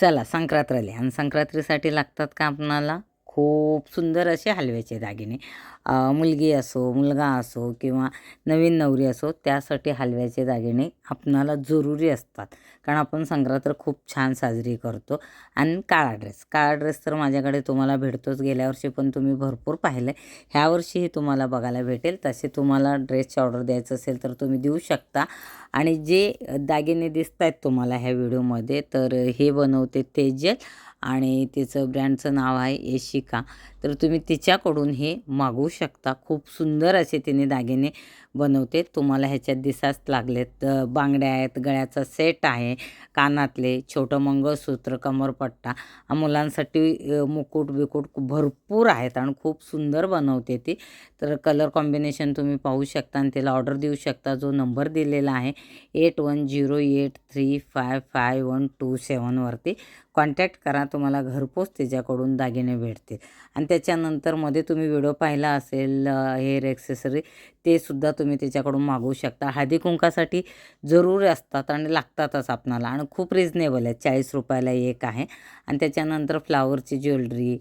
चला संक्रांत आली आणि संक्रांतीसाठी लागतात का आपणाला खूप सुंदर असे हलव्याचे दागिने. मुलगी असो, मुलगा असो किंवा नवीन नवरी असो, त्यासाठी हलव्याचे दागिने आपणाला जरुरी असतात. कारण आपण संक्रांत खूप छान साजरी करतो. आणि काळा ड्रेस तर माझ्याकडे तुम्हाला भेटतोच. गेल्या वर्षी पण तुम्ही भरपूर पाहिले, ह्या वर्षीही तुम्हाला बघायला भेटेल. तसे तुम्हाला ड्रेसची ऑर्डर द्यायचं असेल तर तुम्ही देऊ शकता. आणि जे दागिने दिसत आहेत तुम्हाला ह्या व्हिडिओमध्ये, तर हे बनवते तेजल आणि तिचं ब्रँडचं नाव आहे येशिका. तर तुम्ही तिच्याकडून हे मागवू शकता. खूप सुंदर असे तिने दागिने बनवते. तुम्हाला ह्याच्यात दिसाच लागलेत. बांगड्या आहेत, गळ्याचा सेट आहे, कानातले, छोटं मंगळसूत्र, कमरपट्टा, मुलांसाठी मुकुट बिकुट भरपूर आहेत आणि खूप सुंदर बनवते ती. तर कलर कॉम्बिनेशन तुम्ही पाहू शकता आणि तिला ऑर्डर देऊ शकता. जो नंबर दिलेला आहे 8108355127 वरती कॉन्टॅक्ट करा. तुम्हाला घरपोच तिच्याकडून दागिने भेटतील. आणि त्याच्यानंतर मध्ये तुम्ही व्हिडिओ पाहिला असेल हेअर ॲक्सेसरी, ते सुद्धा तुम्ही तिच्याकडून मागवू शकता. हळदी कुंकासाठी जरूर असतात आणि लागतातच आपणाला आणि खूप रिजनेबल आहे. 40 रुपयाला एक आहे. आणि त्याच्यानंतर फ्लावरची ज्वेलरी,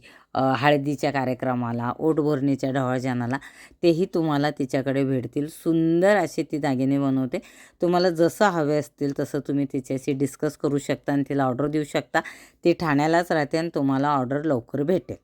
हळदीच्या कार्यक्रमाला, ओटभरणीच्या ढवळजानाला, तेही तुम्हाला तिच्याकडे भेटतील. सुंदर असे ती दागिने बनवते. तुम्हाला जसं हवे असतील तसं तुम्ही तिच्याशी डिस्कस करू शकता आणि तिला ऑर्डर देऊ शकता. ती ठाण्यालाच राहते आणि तुम्हाला ऑर्डर लवकर भेटेल.